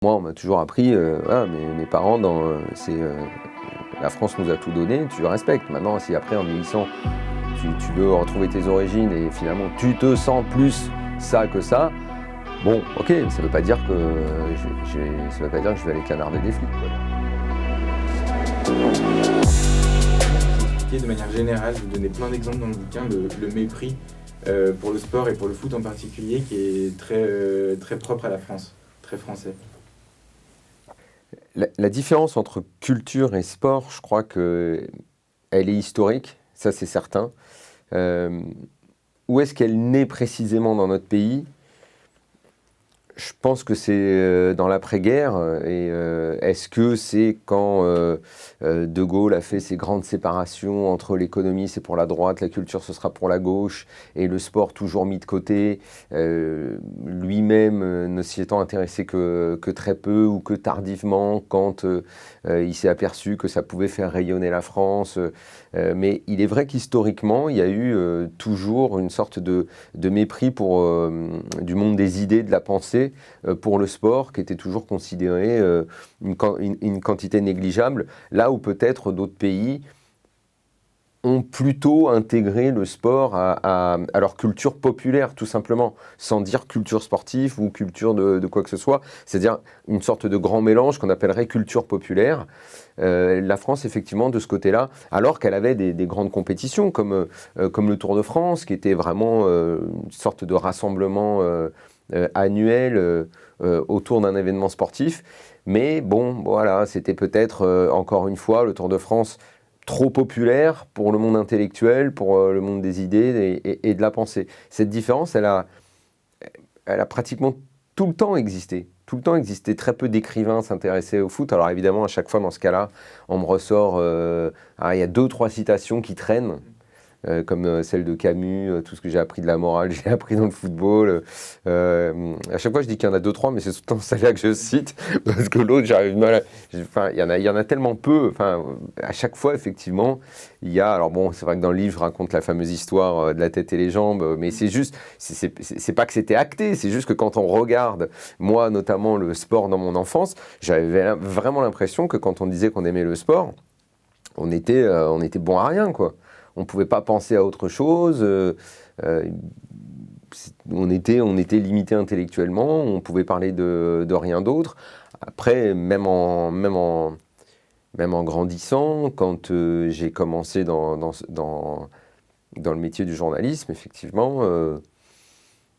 Moi, on m'a toujours appris, voilà, mes parents, la France nous a tout donné, tu le respectes. Maintenant, si après, en vieillissant, tu veux retrouver tes origines et finalement, tu te sens plus ça que ça, bon, ok, ça veut pas dire que ça veut pas dire que je vais aller canarder des flics, quoi. Vous expliquez de manière générale, vous donnez plein d'exemples dans le bouquin, le mépris pour le sport et pour le foot en particulier, qui est très propre à la France, très français. La différence entre culture et sport, je crois qu'elle est historique, ça c'est certain. Où est-ce qu'elle naît précisément dans notre pays ? Je pense que c'est dans l'après-guerre. Est-ce que c'est quand De Gaulle a fait ses grandes séparations entre l'économie, c'est pour la droite, la culture, ce sera pour la gauche, et le sport toujours mis de côté, lui-même ne s'y étant intéressé que très peu ou que tardivement, quand il s'est aperçu que ça pouvait faire rayonner la France. Mais il est vrai qu'historiquement, il y a eu toujours une sorte de mépris du monde des idées, de la pensée, pour le sport, qui était toujours considéré une quantité négligeable, là où peut-être d'autres pays ont plutôt intégré le sport à leur culture populaire, tout simplement, sans dire culture sportive ou culture de quoi que ce soit, c'est-à-dire une sorte de grand mélange qu'on appellerait culture populaire. La France, effectivement, de ce côté-là, alors qu'elle avait des grandes compétitions, comme le Tour de France, qui était vraiment une sorte de rassemblement annuel autour d'un événement sportif. Mais bon, voilà, c'était peut-être, encore une fois, le Tour de France trop populaire pour le monde intellectuel, pour le monde des idées et de la pensée. Cette différence, elle a pratiquement tout le temps existé. Tout le temps existé. Très peu d'écrivains s'intéressaient au foot. Alors évidemment, à chaque fois, dans ce cas-là, on me ressort... il y a 2-3 citations qui traînent. Comme celle de Camus, tout ce que j'ai appris de la morale, j'ai appris dans le football. À chaque fois, je dis qu'il y en a 2-3, mais c'est tout le temps celle-là que je cite, parce que l'autre, j'arrive mal à... Enfin, il y en a tellement peu. Enfin, à chaque fois, effectivement, il y a... Alors bon, c'est vrai que dans le livre, je raconte la fameuse histoire de la tête et les jambes, mais c'est juste... C'est pas que c'était acté, c'est juste que quand on regarde, moi, notamment, le sport dans mon enfance, j'avais vraiment l'impression que quand on disait qu'on aimait le sport, on était bon à rien, quoi. On ne pouvait pas penser à autre chose, on était limité intellectuellement, on pouvait parler de rien d'autre. Après, même en grandissant, quand j'ai commencé dans le métier du journalisme, effectivement,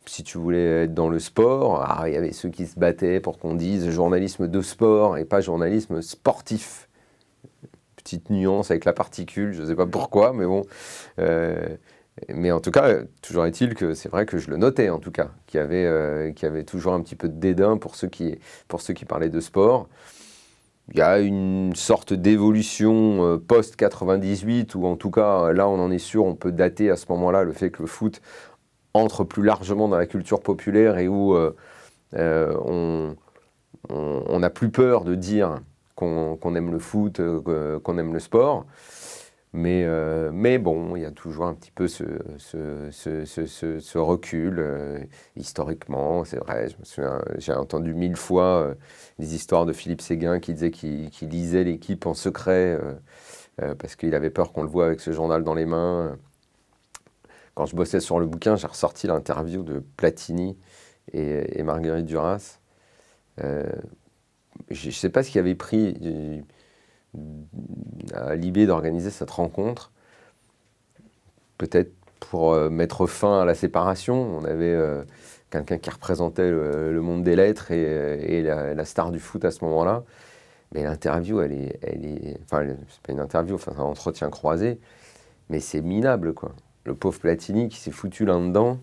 si tu voulais être dans le sport, il y avait ceux qui se battaient pour qu'on dise journalisme de sport et pas journalisme sportif. Petite nuance avec la particule, je ne sais pas pourquoi, mais bon. Mais en tout cas, toujours est-il que c'est vrai que je le notais, en tout cas, qu'il y avait toujours un petit peu de dédain pour ceux qui parlaient de sport. Il y a une sorte d'évolution post-98, où en tout cas, là on en est sûr, on peut dater à ce moment-là le fait que le foot entre plus largement dans la culture populaire et où on n'a plus peur de dire qu'on aime le foot, qu'on aime le sport. Mais bon, il y a toujours un petit peu ce recul. Historiquement, c'est vrai, je me souviens, j'ai entendu 1000 fois des histoires de Philippe Séguin qui disait qu'il lisait l'équipe en secret parce qu'il avait peur qu'on le voie avec ce journal dans les mains. Quand je bossais sur le bouquin, j'ai ressorti l'interview de Platini et Marguerite Duras. Je ne sais pas ce qui avait pris à Libé d'organiser cette rencontre. Peut-être pour mettre fin à la séparation. On avait quelqu'un qui représentait le monde des lettres et la star du foot à ce moment-là. Mais l'interview, elle est enfin, c'est pas une interview, enfin, c'est un entretien croisé, mais c'est minable, quoi. Le pauvre Platini qui s'est foutu là-dedans,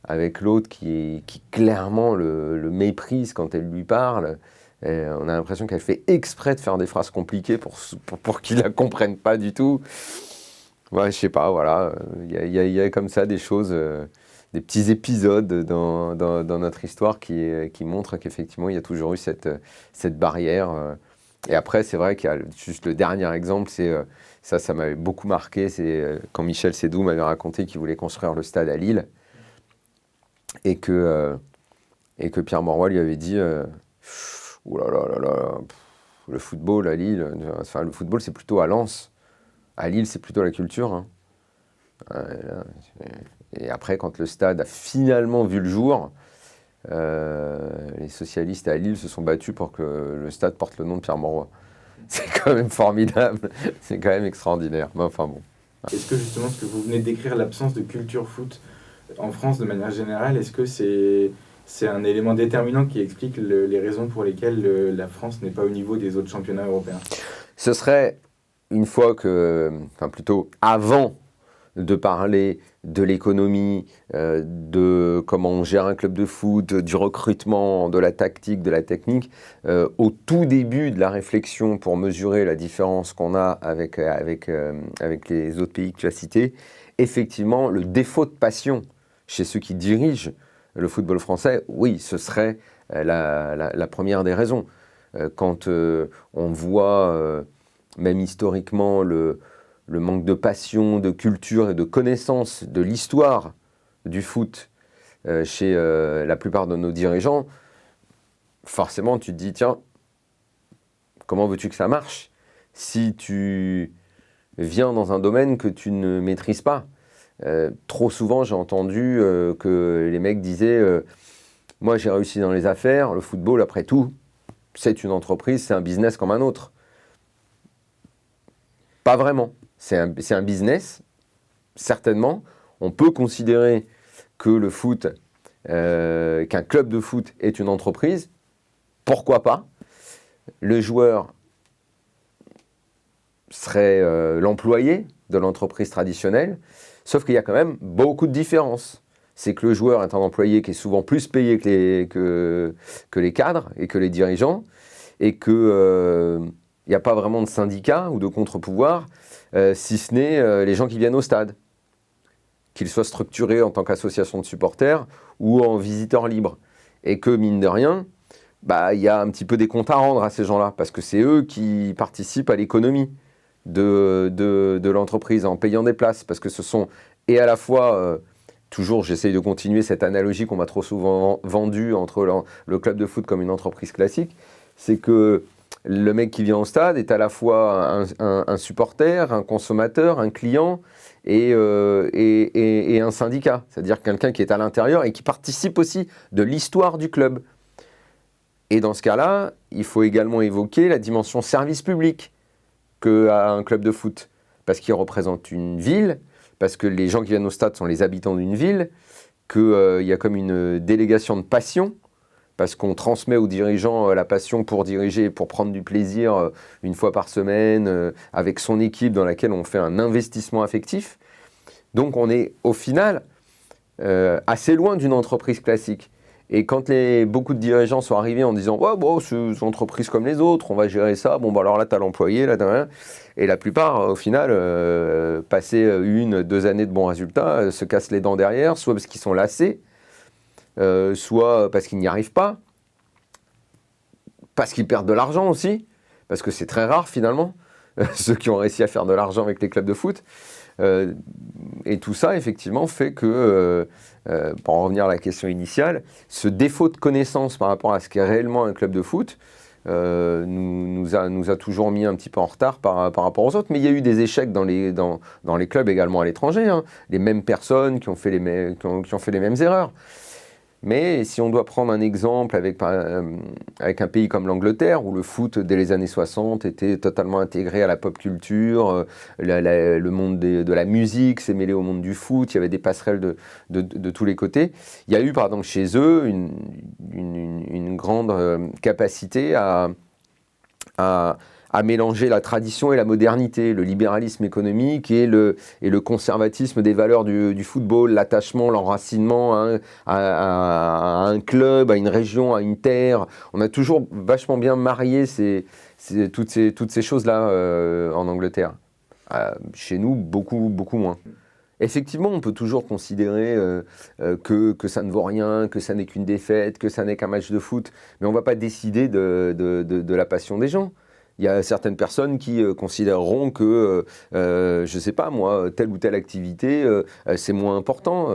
avec l'autre qui clairement le méprise quand elle lui parle. On a l'impression qu'elle fait exprès de faire des phrases compliquées pour qu'il ne la comprenne pas du tout. Ouais, je sais pas, voilà. Il y a comme ça des choses, des petits épisodes dans notre histoire qui montrent qu'effectivement, il y a toujours eu cette barrière. Et après, c'est vrai qu'il y a juste le dernier exemple, ça m'avait beaucoup marqué, c'est quand Michel Seydoux m'avait raconté qu'il voulait construire le stade à Lille et que Pierre Mauroy lui avait dit Ouh là là là là, le football à Lille, enfin le football c'est plutôt à Lens. À Lille c'est plutôt la culture, hein. Et après quand le stade a finalement vu le jour, les socialistes à Lille se sont battus pour que le stade porte le nom de Pierre Mauroy. C'est quand même formidable, c'est quand même extraordinaire. Mais enfin bon. Est-ce que justement ce que vous venez de décrire, l'absence de culture foot en France de manière générale, est-ce que c'est un élément déterminant qui explique les raisons pour lesquelles la France n'est pas au niveau des autres championnats européens? Ce serait, une fois que, enfin plutôt avant de parler de l'économie, de comment on gère un club de foot, du recrutement, de la tactique, de la technique, au tout début de la réflexion pour mesurer la différence qu'on a avec les autres pays que tu as cités, effectivement, le défaut de passion chez ceux qui dirigent le football français, oui, ce serait la première des raisons. Quand on voit, même historiquement, le manque de passion, de culture et de connaissance de l'histoire du foot chez la plupart de nos dirigeants, forcément tu te dis, tiens, comment veux-tu que ça marche si tu viens dans un domaine que tu ne maîtrises pas? Trop souvent j'ai entendu que les mecs disaient, moi j'ai réussi dans les affaires, le football après tout, c'est une entreprise, c'est un business comme un autre. Pas vraiment. C'est un business, certainement. On peut considérer que le foot, qu'un club de foot est une entreprise. Pourquoi pas? Le joueur serait l'employé de l'entreprise traditionnelle, sauf qu'il y a quand même beaucoup de différences. C'est que le joueur est un employé qui est souvent plus payé que les cadres et que les dirigeants, et qu'il n'y a pas vraiment de syndicat ou de contre-pouvoir, si ce n'est les gens qui viennent au stade, qu'ils soient structurés en tant qu'association de supporters ou en visiteurs libres. Et que, mine de rien, il y a un petit peu des comptes à rendre à ces gens-là, parce que c'est eux qui participent à l'économie de l'entreprise en payant des places, parce que ce sont, et à la fois, toujours j'essaye de continuer cette analogie qu'on m'a trop souvent vendue entre le club de foot comme une entreprise classique, c'est que le mec qui vient au stade est à la fois un supporter, un consommateur, un client et un syndicat. C'est-à-dire quelqu'un qui est à l'intérieur et qui participe aussi de l'histoire du club. Et dans ce cas-là, il faut également évoquer la dimension service public qu'a un club de foot. Parce qu'il représente une ville, parce que les gens qui viennent au stade sont les habitants d'une ville, qu'il y a comme une délégation de passion, parce qu'on transmet aux dirigeants la passion pour diriger, pour prendre du plaisir une fois par semaine, avec son équipe dans laquelle on fait un investissement affectif. Donc on est au final assez loin d'une entreprise classique. Et quand beaucoup de dirigeants sont arrivés en disant « Ouais, bon, c'est une entreprise comme les autres, on va gérer ça, bon, alors là, tu as l'employé, là, t'as... » Et la plupart, au final, passer 1-2 années de bons résultats, se cassent les dents derrière, soit parce qu'ils sont lassés, soit parce qu'ils n'y arrivent pas, parce qu'ils perdent de l'argent aussi, parce que c'est très rare finalement, ceux qui ont réussi à faire de l'argent avec les clubs de foot. Et tout ça, effectivement, fait que, pour en revenir à la question initiale, ce défaut de connaissance par rapport à ce qu'est réellement un club de foot nous a toujours mis un petit peu en retard par rapport aux autres. Mais il y a eu des échecs dans les clubs également à l'étranger, hein. Les mêmes personnes qui ont fait les mêmes erreurs. Mais si on doit prendre un exemple avec un pays comme l'Angleterre, où le foot, dès les années 60, était totalement intégré à la pop culture, le monde de la musique s'est mêlé au monde du foot, il y avait des passerelles de tous les côtés. Il y a eu, par exemple, chez eux, une grande capacité à mélanger la tradition et la modernité, le libéralisme économique et le conservatisme des valeurs du football, l'attachement, l'enracinement à un club, à une région, à une terre. On a toujours vachement bien marié toutes ces choses-là en Angleterre. Chez nous, beaucoup, beaucoup moins. Effectivement, on peut toujours considérer que ça ne vaut rien, que ça n'est qu'une défaite, que ça n'est qu'un match de foot, mais on ne va pas décider de la passion des gens. Il y a certaines personnes qui considéreront que, je ne sais pas moi, telle ou telle activité, c'est moins important.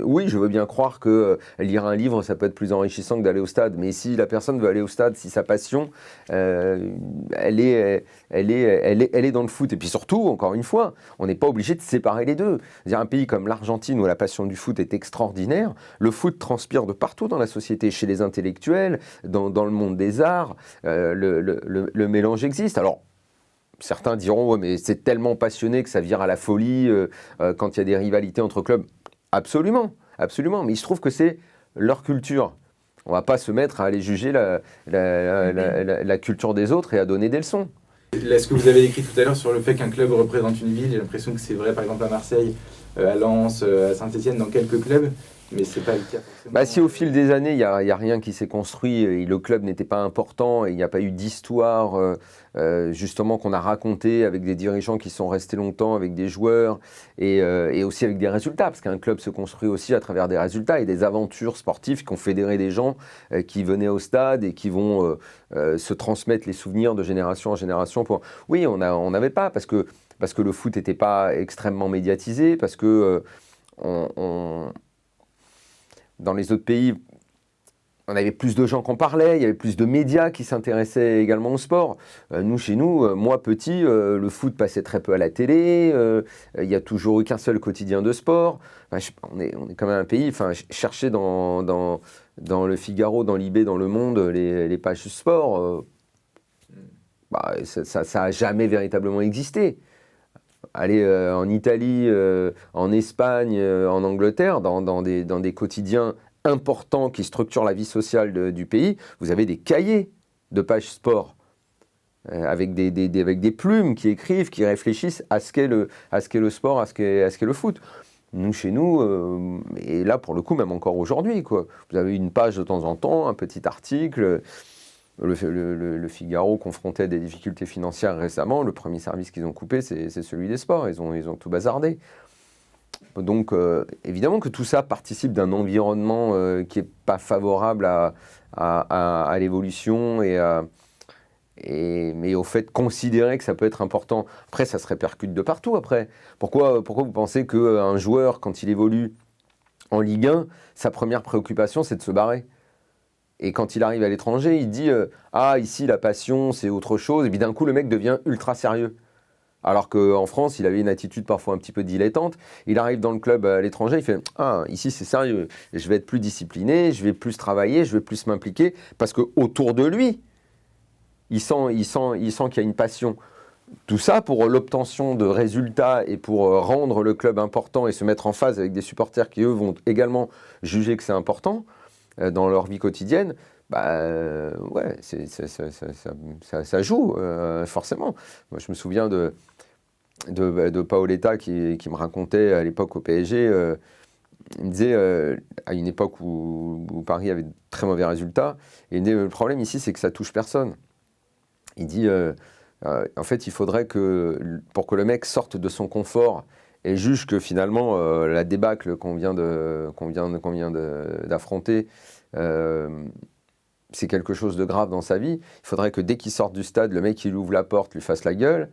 Oui, je veux bien croire que lire un livre, ça peut être plus enrichissant que d'aller au stade. Mais si la personne veut aller au stade, si sa passion, elle est dans le foot. Et puis surtout, encore une fois, on n'est pas obligé de séparer les deux. C'est-à-dire un pays comme l'Argentine où la passion du foot est extraordinaire, le foot transpire de partout dans la société, chez les intellectuels, dans le monde des arts. Le mélange existe. Alors, certains diront, ouais, mais c'est tellement passionné que ça vire à la folie quand il y a des rivalités entre clubs. Absolument, absolument. Mais il se trouve que c'est leur culture. On ne va pas se mettre à aller juger la culture des autres et à donner des leçons. Là, ce que vous avez écrit tout à l'heure sur le fait qu'un club représente une ville, j'ai l'impression que c'est vrai par exemple à Marseille, à Lens, à Saint-Etienne, dans quelques clubs. Mais c'est pas le cas forcément. Si au fil des années, il y a rien qui s'est construit, et le club n'était pas important, et il n'y a pas eu d'histoire justement qu'on a racontée avec des dirigeants qui sont restés longtemps, avec des joueurs, et aussi avec des résultats, parce qu'un club se construit aussi à travers des résultats et des aventures sportives qui ont fédéré des gens qui venaient au stade et qui vont se transmettre les souvenirs de génération en génération. Oui, on n'avait pas, parce que le foot n'était pas extrêmement médiatisé, parce que dans les autres pays, on avait plus de gens qui en parlaient, il y avait plus de médias qui s'intéressaient également au sport. Nous, chez nous, moi petit, le foot passait très peu à la télé, il n'y a toujours eu qu'un seul quotidien de sport. On est quand même un pays, chercher dans le Figaro, dans Libé, dans Le Monde, les pages sport, ça n'a jamais véritablement existé. Aller en Italie, en Espagne, en Angleterre, dans des quotidiens importants qui structurent la vie sociale du pays, vous avez des cahiers de pages sport avec des plumes qui écrivent, qui réfléchissent à ce qu'est le sport, à ce qu'est le foot. Nous, chez nous, et là pour le coup, même encore aujourd'hui, quoi. Vous avez une page de temps en temps, un petit article. Le Figaro confrontait à des difficultés financières récemment. Le premier service qu'ils ont coupé, c'est celui des sports. Ils ont tout bazardé. Donc, évidemment que tout ça participe d'un environnement qui n'est pas favorable à l'évolution mais au fait de considérer que ça peut être important. Après, ça se répercute de partout. Après, pourquoi vous pensez qu'un joueur, quand il évolue en Ligue 1, sa première préoccupation, c'est de se barrer ? Et quand il arrive à l'étranger, il dit ici la passion c'est autre chose. Et puis d'un coup le mec devient ultra sérieux. Alors qu'en France, il avait une attitude parfois un petit peu dilettante. Il arrive dans le club à l'étranger, il fait ici c'est sérieux. Je vais être plus discipliné, je vais plus travailler, je vais plus m'impliquer parce que autour de lui, il sent qu'il y a une passion. Tout ça pour l'obtention de résultats et pour rendre le club important et se mettre en phase avec des supporters qui eux vont également juger que c'est important. Dans leur vie quotidienne, ça joue forcément. Moi, je me souviens de Paoletta qui me racontait à l'époque au PSG, il me disait à une époque où Paris avait de très mauvais résultats, et il me dit, le problème ici c'est que ça touche personne. Il dit en fait il faudrait que pour que le mec sorte de son confort et juge que finalement la débâcle qu'on vient d'affronter, c'est quelque chose de grave dans sa vie. Il faudrait que dès qu'il sorte du stade, le mec il ouvre la porte, lui fasse la gueule,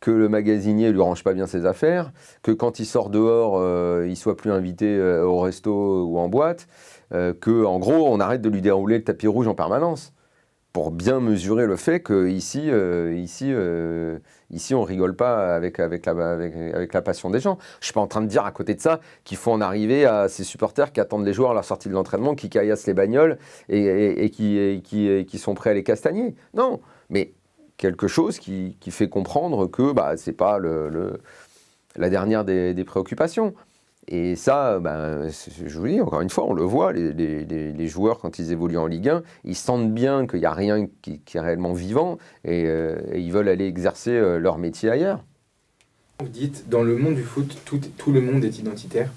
que le magasinier lui range pas bien ses affaires, que quand il sort dehors, il soit plus invité au resto ou en boîte, que en gros on arrête de lui dérouler le tapis rouge en permanence. Pour bien mesurer le fait qu'ici, on rigole pas avec la passion des gens. Je suis pas en train de dire à côté de ça qu'il faut en arriver à ces supporters qui attendent les joueurs à leur sortie de l'entraînement, qui caillassent les bagnoles et qui sont prêts à les castagner. Non, mais quelque chose qui fait comprendre que c'est pas la dernière des préoccupations. Et ça, je vous dis, encore une fois, on le voit, les joueurs, quand ils évoluent en Ligue 1, ils sentent bien qu'il n'y a rien qui est réellement vivant et ils veulent aller exercer leur métier ailleurs. Vous dites, dans le monde du foot, tout le monde est identitaire.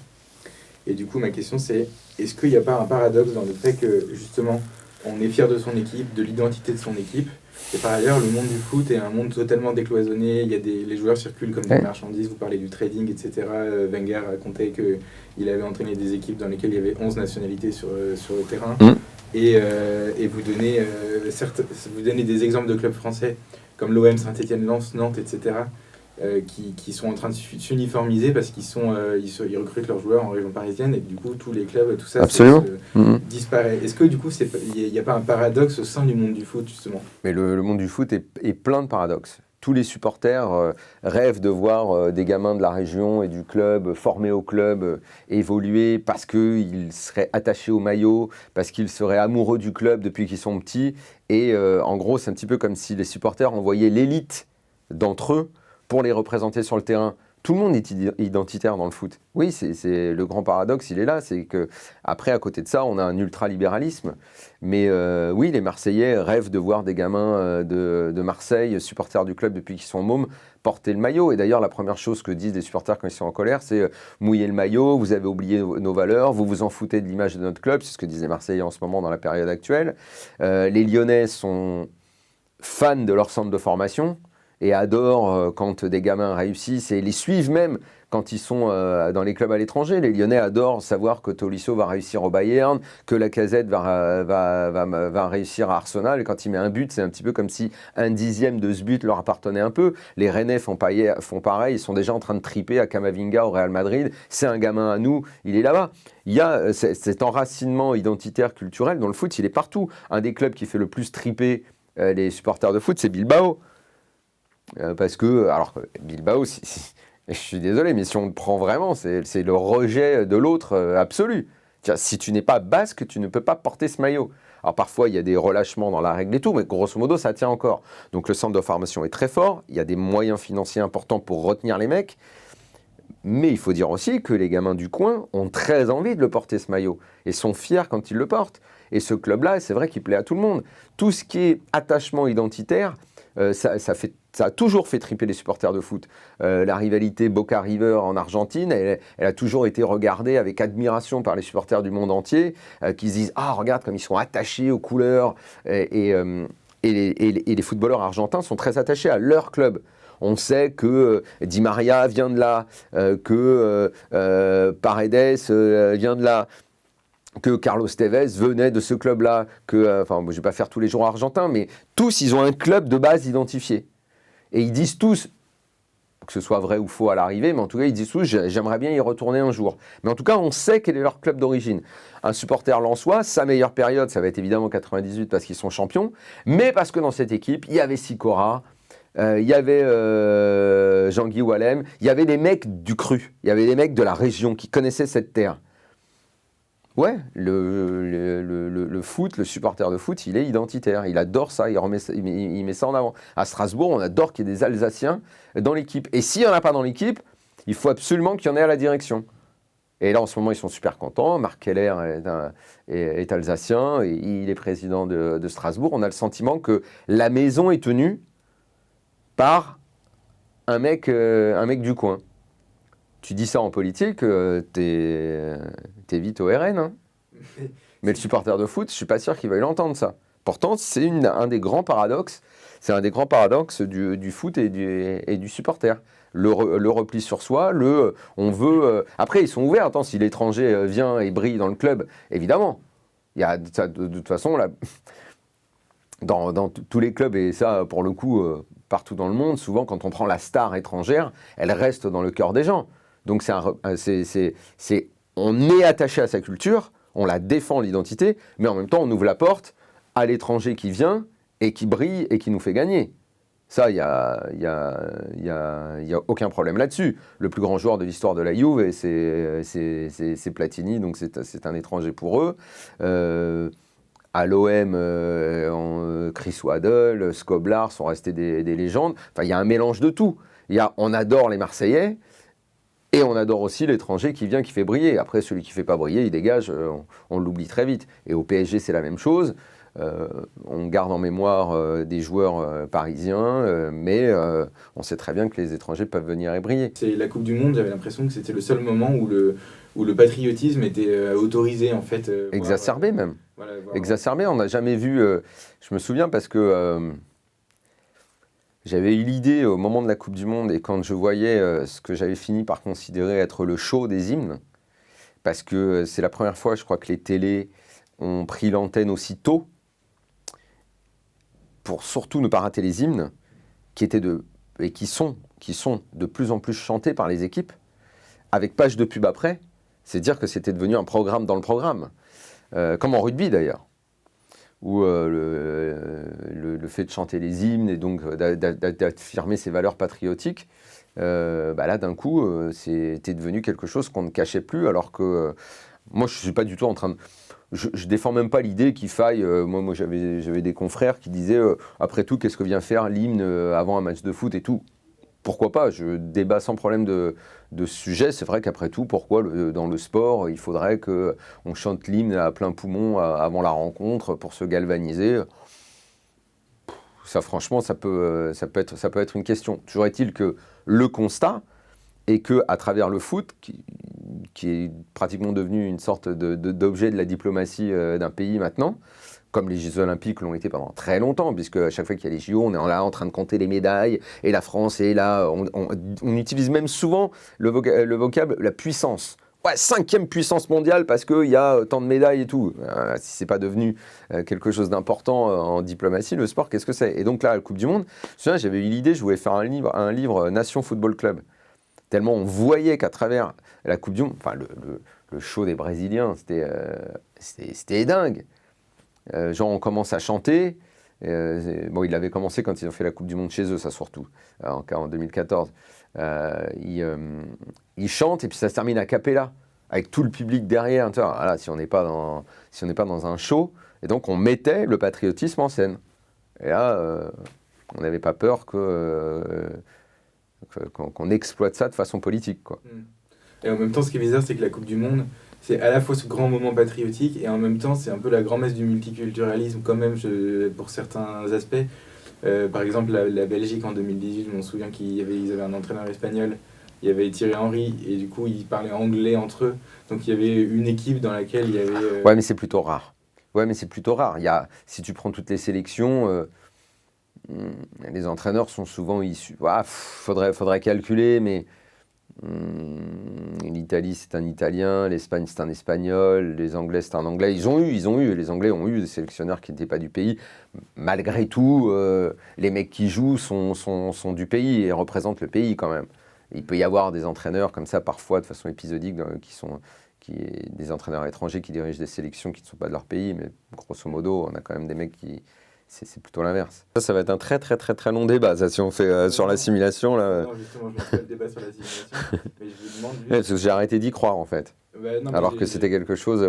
Et du coup, ma question c'est, est-ce qu'il n'y a pas un paradoxe dans le fait que, justement, on est fier de son équipe, de l'identité de son équipe, et par ailleurs, le monde du foot est un monde totalement décloisonné, les joueurs circulent comme des marchandises, vous parlez du trading, etc. Wenger racontait qu'il avait entraîné des équipes dans lesquelles il y avait 11 nationalités sur le terrain. Et vous donnez des exemples de clubs français comme l'OM, Saint-Etienne, Lens, Nantes, etc. Qui sont en train de s'uniformiser parce ils recrutent leurs joueurs en région parisienne et que, du coup tous les clubs, tout ça, disparaît. Est-ce que du coup il n'y a pas un paradoxe au sein du monde du foot justement? Mais le monde du foot est plein de paradoxes. Tous les supporters rêvent de voir des gamins de la région et du club formés au club évoluer parce qu'ils seraient attachés au maillot, parce qu'ils seraient amoureux du club depuis qu'ils sont petits. Et en gros, c'est un petit peu comme si les supporters envoyaient l'élite d'entre eux pour les représenter sur le terrain. Tout le monde est identitaire dans le foot. Oui, c'est le grand paradoxe, il est là. C'est qu'après, à côté de ça, on a un ultralibéralisme. Mais oui, les Marseillais rêvent de voir des gamins de Marseille, supporters du club depuis qu'ils sont mômes, porter le maillot. Et d'ailleurs, la première chose que disent les supporters quand ils sont en colère, c'est mouiller le maillot, vous avez oublié nos valeurs, vous vous en foutez de l'image de notre club. C'est ce que disent les Marseillais en ce moment dans la période actuelle. Les Lyonnais sont fans de leur centre de formation et adorent quand des gamins réussissent et les suivent même quand ils sont dans les clubs à l'étranger. Les Lyonnais adorent savoir que Tolisso va réussir au Bayern, que Lacazette va réussir à Arsenal. Et quand il met un but, c'est un petit peu comme si un dixième de ce but leur appartenait un peu. Les Rennais font pareil, ils sont déjà en train de triper à Camavinga au Real Madrid. C'est un gamin à nous, il est là-bas. Il y a cet enracinement identitaire culturel dans le foot, il est partout. Un des clubs qui fait le plus triper les supporters de foot, c'est Bilbao. Parce que, alors Bilbao, je suis désolé, mais si on le prend vraiment, c'est le rejet de l'autre absolu. Si tu n'es pas basque, tu ne peux pas porter ce maillot. Alors parfois, il y a des relâchements dans la règle et tout, mais grosso modo, ça tient encore. Donc le centre de formation est très fort, il y a des moyens financiers importants pour retenir les mecs, mais il faut dire aussi que les gamins du coin ont très envie de le porter ce maillot et sont fiers quand ils le portent. Et ce club-là, c'est vrai qu'il plaît à tout le monde. Tout ce qui est attachement identitaire, ça a toujours fait triper les supporters de foot. La rivalité Boca River en Argentine, elle a toujours été regardée avec admiration par les supporters du monde entier, qui se disent « Ah, regarde comme ils sont attachés aux couleurs ». Et les footballeurs argentins sont très attachés à leur club. On sait que Di Maria vient de là, que Paredes vient de là, que Carlos Tevez venait de ce club-là, je ne vais pas faire tous les jours argentins, mais tous, ils ont un club de base identifié. Et ils disent tous, que ce soit vrai ou faux à l'arrivée, mais en tout cas, ils disent tous, j'aimerais bien y retourner un jour. Mais en tout cas, on sait quel est leur club d'origine. Un supporter lensois, sa meilleure période, ça va être évidemment 98 parce qu'ils sont champions, mais parce que dans cette équipe, il y avait Sikora, il y avait Jean-Guy Wallem, il y avait des mecs du cru, il y avait des mecs de la région qui connaissaient cette terre. Ouais, le foot, le supporter de foot, il est identitaire. Il adore ça, il met ça en avant. À Strasbourg, on adore qu'il y ait des Alsaciens dans l'équipe. Et s'il n'y en a pas dans l'équipe, il faut absolument qu'il y en ait à la direction. Et là, en ce moment, ils sont super contents. Marc Keller est alsacien, et il est président de Strasbourg. On a le sentiment que la maison est tenue par un mec du coin. Tu dis ça en politique, t'es vite au RN. Hein. Mais le supporter de foot, je ne suis pas sûr qu'il veuille l'entendre, ça. Pourtant, c'est un des grands paradoxes. C'est un des grands paradoxes du foot et du supporter. Le repli sur soi, on veut... Après, ils sont ouverts. Attends, si l'étranger vient et brille dans le club, évidemment. Il y a, de toute façon, là, dans tous les clubs, et ça, pour le coup, partout dans le monde, souvent, quand on prend la star étrangère, elle reste dans le cœur des gens. Donc on est attaché à sa culture, on la défend l'identité, mais en même temps on ouvre la porte à l'étranger qui vient et qui brille et qui nous fait gagner. Ça, il y a aucun problème là-dessus. Le plus grand joueur de l'histoire de la Juve, c'est Platini, donc c'est un étranger pour eux. À l'OM, Chris Waddle, Skoblar sont restés des légendes. Enfin, il y a un mélange de tout. On adore les Marseillais. Et on adore aussi l'étranger qui vient, qui fait briller. Après, celui qui ne fait pas briller, il dégage, on l'oublie très vite. Et au PSG, c'est la même chose. On garde en mémoire des joueurs parisiens, mais on sait très bien que les étrangers peuvent venir et briller. C'est la Coupe du Monde, j'avais l'impression que c'était le seul moment où le patriotisme était autorisé, en fait. Exacerbé même. Voilà, exacerbé, on n'a jamais vu... je me souviens parce que... J'avais eu l'idée au moment de la Coupe du Monde et quand je voyais ce que j'avais fini par considérer être le show des hymnes, parce que c'est la première fois, je crois, que les télés ont pris l'antenne aussi tôt pour surtout ne pas rater les hymnes qui sont de plus en plus chantés par les équipes, avec page de pub après. C'est dire que c'était devenu un programme dans le programme, comme en rugby d'ailleurs, où le fait de chanter les hymnes et donc d'affirmer ses valeurs patriotiques, là d'un coup, c'était devenu quelque chose qu'on ne cachait plus, alors que moi je ne suis pas du tout en train de... Je défends même pas l'idée qu'il faille... moi j'avais des confrères qui disaient après tout, qu'est-ce que vient faire l'hymne avant un match de foot et tout. Pourquoi pas? Je débat sans problème de ce sujet. C'est vrai qu'après tout, pourquoi dans le sport, il faudrait qu'on chante l'hymne à plein poumon avant la rencontre pour se galvaniser? Ça, franchement, ça peut être une question. Toujours est-il que le constat est qu'à travers le foot, qui est pratiquement devenu une sorte d'objet de la diplomatie d'un pays maintenant, comme les Jeux Olympiques l'ont été pendant très longtemps, puisque à chaque fois qu'il y a les JO, on est là en train de compter les médailles, et la France est là, on utilise même souvent le vocable, la puissance. Ouais, 5e puissance mondiale parce qu'il y a tant de médailles et tout. Si c'est pas devenu quelque chose d'important en diplomatie, le sport, qu'est-ce que c'est? Et donc là, la Coupe du Monde, j'avais eu l'idée, je voulais faire un livre Nation Football Club. Tellement on voyait qu'à travers la Coupe du Monde, enfin le show des Brésiliens, c'était dingue. Genre on commence à chanter, il avait commencé quand ils ont fait la Coupe du Monde chez eux, ça surtout, en 2014. Ils chantent et puis ça se termine a cappella, avec tout le public derrière. Voilà, si on n'est pas dans un show, et donc on mettait le patriotisme en scène. Et là, on n'avait pas peur qu'on exploite ça de façon politique, quoi. Et en même temps, ce qui est bizarre, c'est que la Coupe du Monde, c'est à la fois ce grand moment patriotique et en même temps, c'est un peu la grand-messe du multiculturalisme quand même, pour certains aspects. Par exemple, la Belgique en 2018, je m'en souviens ils avaient un entraîneur espagnol, il y avait Thierry Henry, et du coup, ils parlaient anglais entre eux. Donc, il y avait une équipe dans laquelle il y avait... Ouais, mais c'est plutôt rare. Si tu prends toutes les sélections... les entraîneurs sont souvent issus. Faudrait calculer, mais l'Italie c'est un Italien, l'Espagne c'est un Espagnol, les Anglais c'est un Anglais. Les Anglais ont eu des sélectionneurs qui n'étaient pas du pays. Malgré tout, les mecs qui jouent sont du pays et représentent le pays quand même. Il peut y avoir des entraîneurs comme ça parfois de façon épisodique des entraîneurs étrangers qui dirigent des sélections qui ne sont pas de leur pays, mais grosso modo, on a quand même des mecs qui... C'est plutôt l'inverse. Ça va être un très très très très long débat, ça, si on fait sur l'assimilation. Là. Non, justement, je ne fais pas le débat sur l'assimilation, mais je vous demande... Parce que j'ai arrêté d'y croire, en fait. Alors que c'était quelque chose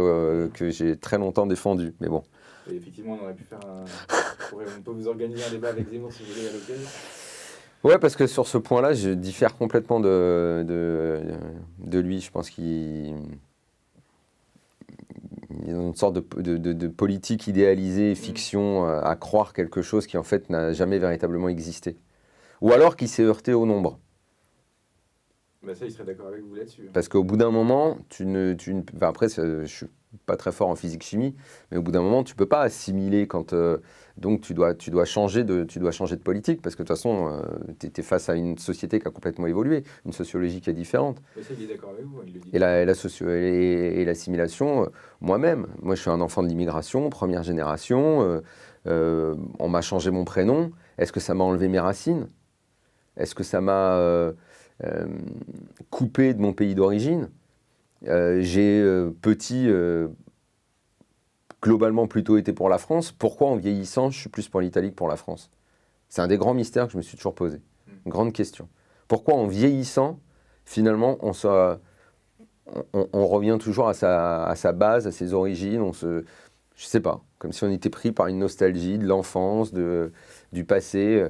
que j'ai très longtemps défendu, mais bon. Et effectivement, on aurait pu faire on peut vous organiser un débat avec Zemmour si vous voulez à l'occasion. Ouais, parce que sur ce point-là, je diffère complètement de lui. Je pense qu'il... Il y a une sorte de politique idéalisée, fiction, à croire quelque chose qui en fait n'a jamais véritablement existé. Ou alors qui s'est heurté au nombre. Ça, il serait d'accord avec vous là-dessus. Parce qu'au bout d'un moment, après, je ne suis pas très fort en physique-chimie, mais au bout d'un moment, tu ne peux pas assimiler quand... donc tu dois changer de politique, parce que de toute façon, tu es face à une société qui a complètement évolué, une sociologie qui est différente. Mais ça, il est d'accord avec vous, il le dit. Et l'assimilation, moi je suis un enfant de l'immigration, première génération, on m'a changé mon prénom, est-ce que ça m'a enlevé mes racines? Est-ce que ça m'a coupé de mon pays d'origine? J'ai petit... globalement plutôt été pour la France. Pourquoi en vieillissant, je suis plus pour l'Italie que pour la France? C'est un des grands mystères que je me suis toujours posé. Une grande question. Pourquoi en vieillissant, finalement, on revient toujours à sa base, à ses origines, je sais pas, comme si on était pris par une nostalgie de l'enfance, du passé.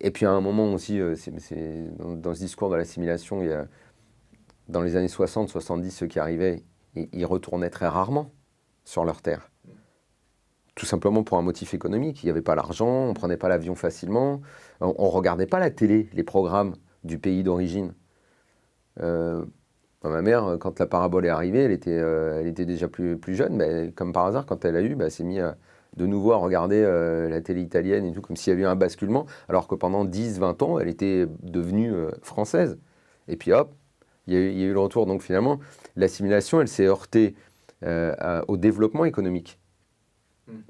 Et puis à un moment aussi, dans ce discours de l'assimilation, il y a, dans les années 60, 70, ceux qui arrivaient, ils retournaient très rarement sur leur terre. Tout simplement pour un motif économique. Il n'y avait pas l'argent, on ne prenait pas l'avion facilement, on ne regardait pas la télé, les programmes du pays d'origine. Ma mère, quand la parabole est arrivée, elle était déjà plus jeune, mais comme par hasard, quand elle a eu, elle s'est mise de nouveau à regarder la télé italienne et tout, comme s'il y avait eu un basculement, alors que pendant 10-20 ans, elle était devenue française. Et puis hop, il y a eu le retour. Donc finalement, l'assimilation, elle s'est heurtée au développement économique,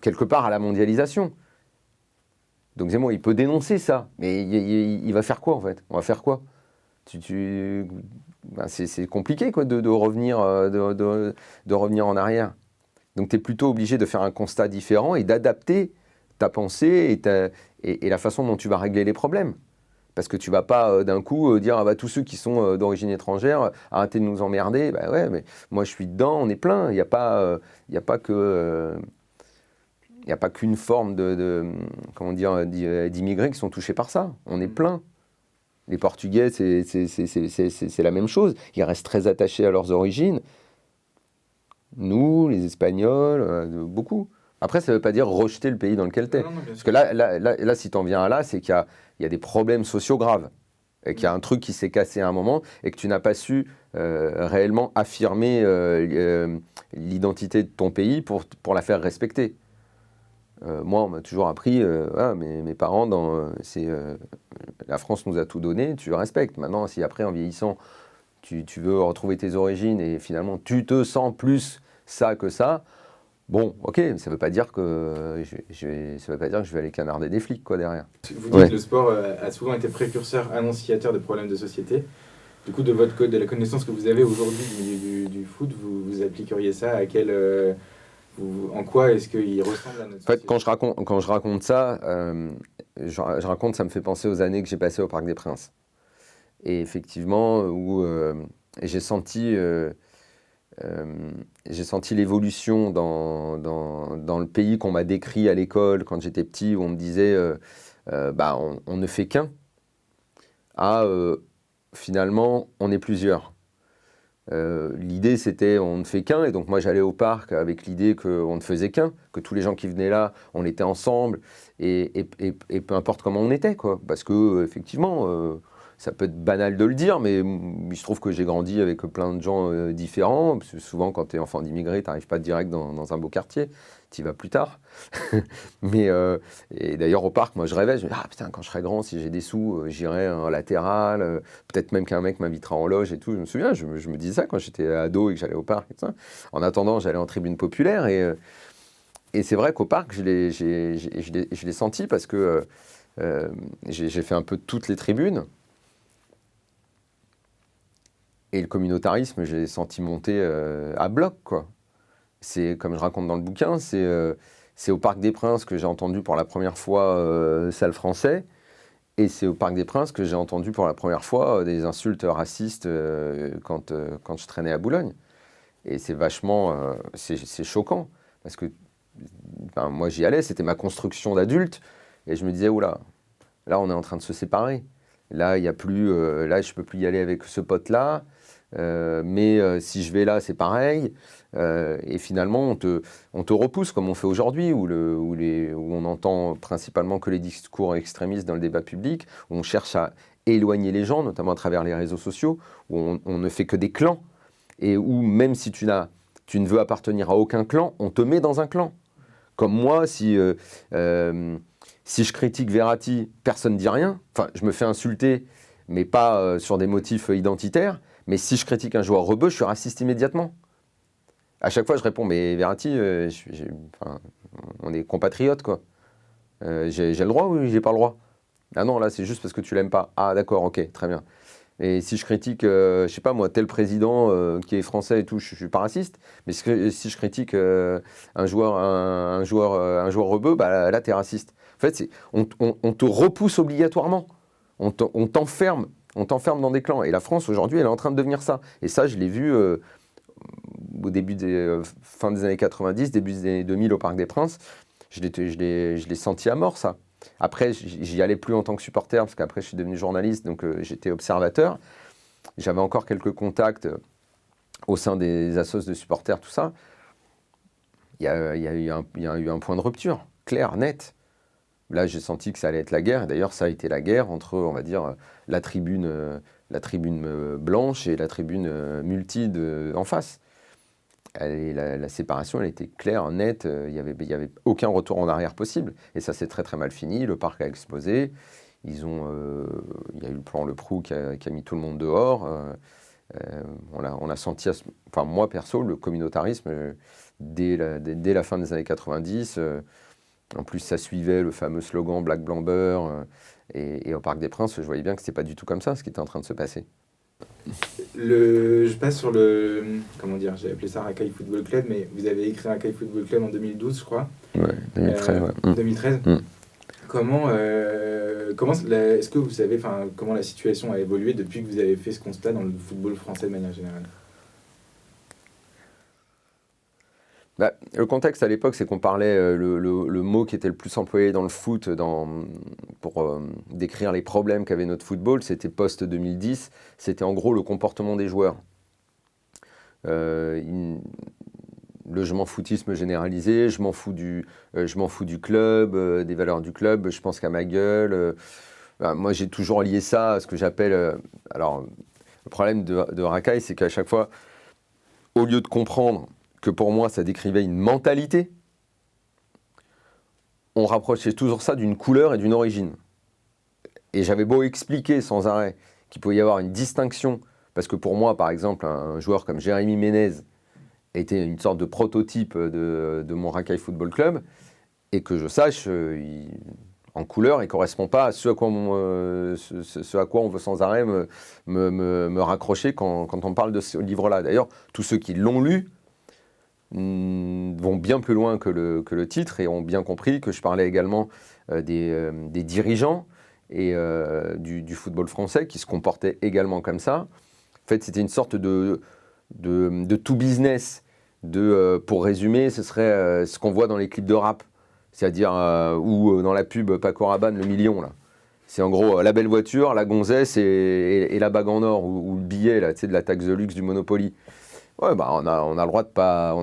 quelque part à la mondialisation. Donc Zemmour, il peut dénoncer ça, mais il va faire quoi en fait? On va faire quoi? C'est compliqué quoi, de revenir, de revenir en arrière. Donc tu es plutôt obligé de faire un constat différent et d'adapter ta pensée et la façon dont tu vas régler les problèmes. Parce que tu ne vas pas d'un coup dire tous ceux qui sont d'origine étrangère, arrêtez de nous emmerder. Bah ouais, mais moi je suis dedans, on est plein. Il n'y a pas qu'une forme comment dire, d'immigrés qui sont touchés par ça. On est plein. Les Portugais, c'est la même chose. Ils restent très attachés à leurs origines. Nous, les Espagnols, beaucoup. Après, ça ne veut pas dire rejeter le pays dans lequel tu es. Parce que là, si tu en viens à là, c'est qu'il y a des problèmes sociaux graves. Et qu'il y a un truc qui s'est cassé à un moment et que tu n'as pas su réellement affirmer l'identité de ton pays pour la faire respecter. Moi, on m'a toujours appris, mes parents, la France nous a tout donné, tu le respectes. Maintenant, si après, en vieillissant, tu veux retrouver tes origines et finalement, tu te sens plus ça que ça, bon, ok, ça ne veut pas dire que je vais aller canarder des flics, quoi, derrière. Vous dites que le sport a souvent été précurseur, annonciateur de problèmes de société. Du coup, de la connaissance que vous avez aujourd'hui du foot, vous appliqueriez ça à quel... en quoi est-ce qu'il ressemble à notre société? En fait, quand je raconte ça, ça me fait penser aux années que j'ai passées au Parc des Princes. Et effectivement, où j'ai senti l'évolution dans le pays qu'on m'a décrit à l'école quand j'étais petit, où on me disait on ne fait qu'un, finalement, on est plusieurs. L'idée c'était on ne fait qu'un, et donc moi j'allais au parc avec l'idée qu'on ne faisait qu'un, que tous les gens qui venaient là, on était ensemble, et peu importe comment on était, quoi. Parce que effectivement, ça peut être banal de le dire, mais il se trouve que j'ai grandi avec plein de gens différents, parce que souvent quand tu es enfant d'immigré, tu n'arrives pas direct dans un beau quartier, tu y vas plus tard. Et d'ailleurs au parc, moi je rêvais, je me dis, putain, quand je serai grand, si j'ai des sous, j'irai en latéral, peut-être même qu'un mec m'invitera en loge et tout. Je me souviens, je me disais ça quand j'étais ado et que j'allais au parc et tout ça. En attendant, j'allais en tribune populaire, et c'est vrai qu'au parc, je l'ai senti parce que j'ai fait un peu toutes les tribunes. Et le communautarisme, j'ai senti monter à bloc, quoi. C'est, comme je raconte dans le bouquin, c'est au Parc des Princes que j'ai entendu pour la première fois Sale Français, et c'est au Parc des Princes que j'ai entendu pour la première fois des insultes racistes quand je traînais à Boulogne. Et c'est vachement... c'est choquant, parce que moi j'y allais, c'était ma construction d'adulte, et je me disais, oula, là on est en train de se séparer. Là, il y a plus, là je ne peux plus y aller avec ce pote-là. Mais si je vais là, c'est pareil. Et finalement, on te repousse comme on fait aujourd'hui, où on entend principalement que les discours extrémistes dans le débat public, où on cherche à éloigner les gens, notamment à travers les réseaux sociaux, où on ne fait que des clans, et où même si tu ne veux appartenir à aucun clan, on te met dans un clan. Comme moi, si je critique Verratti, personne ne dit rien. Enfin, je me fais insulter, mais pas sur des motifs identitaires. Mais si je critique un joueur rebeu, je suis raciste immédiatement. À chaque fois, je réponds, mais Verratti, on est compatriotes, quoi. J'ai le droit ou j'ai pas le droit? Ah non, là, c'est juste parce que tu l'aimes pas. Ah d'accord, ok, très bien. Et si je critique, je sais pas moi, tel président qui est français et tout, je suis pas raciste. Mais si je critique un joueur rebeu, bah là, t'es raciste. En fait, on te repousse obligatoirement. On t'enferme dans des clans. Et la France, aujourd'hui, elle est en train de devenir ça. Et ça, je l'ai vu au début fin des années 90, début des années 2000 au Parc des Princes. Je l'ai senti à mort, ça. Après, j'y allais plus en tant que supporter, parce qu'après, je suis devenu journaliste, donc j'étais observateur. J'avais encore quelques contacts au sein des assos de supporters, tout ça. Il y a eu un point de rupture, clair, net. Là, j'ai senti que ça allait être la guerre. D'ailleurs, ça a été la guerre entre, on va dire, la tribune blanche et la tribune multi en face. La séparation, elle était claire, nette. Il y avait aucun retour en arrière possible. Et ça s'est très très mal fini. Le parc a explosé. Il y a eu le plan Le Prou qui a mis tout le monde dehors. On a senti, enfin moi perso, le communautarisme dès la fin des années 90. En plus, ça suivait le fameux slogan Black Blanc Beurre. Et au Parc des Princes, je voyais bien que c'était pas du tout comme ça ce qui était en train de se passer. Je passe sur le... Comment dire, j'ai appelé ça Racaille Football Club, mais vous avez écrit Racaille Football Club en 2012, je crois. Ouais, 2013, ouais. 2013. Comment est-ce que vous savez comment la situation a évolué depuis que vous avez fait ce constat dans le football français de manière générale? Le contexte à l'époque, c'est qu'on parlait, le mot qui était le plus employé dans le foot pour décrire les problèmes qu'avait notre football, c'était post-2010, c'était en gros le comportement des joueurs. Le je m'en foutisme généralisé, je m'en fous du club, des valeurs du club, je pense qu'à ma gueule. Moi, j'ai toujours lié ça à ce que j'appelle... alors, le problème de Racaille, c'est qu'à chaque fois, au lieu de comprendre que pour moi, ça décrivait une mentalité, on rapprochait toujours ça d'une couleur et d'une origine. Et j'avais beau expliquer sans arrêt qu'il pouvait y avoir une distinction, parce que pour moi, par exemple, un joueur comme Jérémy Ménez était une sorte de prototype de mon Racaille Football Club, et que je sache, en couleur, il ne correspond pas à ce à quoi on veut sans arrêt me raccrocher quand on parle de ce livre-là. D'ailleurs, tous ceux qui l'ont lu vont bien plus loin que le titre et ont bien compris que je parlais également des dirigeants et du football français qui se comportaient également comme ça. En fait, c'était une sorte de tout business. Pour résumer, ce serait ce qu'on voit dans les clips de rap, c'est-à-dire ou dans la pub Paco Rabanne, le million là. C'est en gros la belle voiture, la gonzesse et la bague en or ou le billet là, de la taxe de luxe du Monopoly. Ouais, on a le droit de pas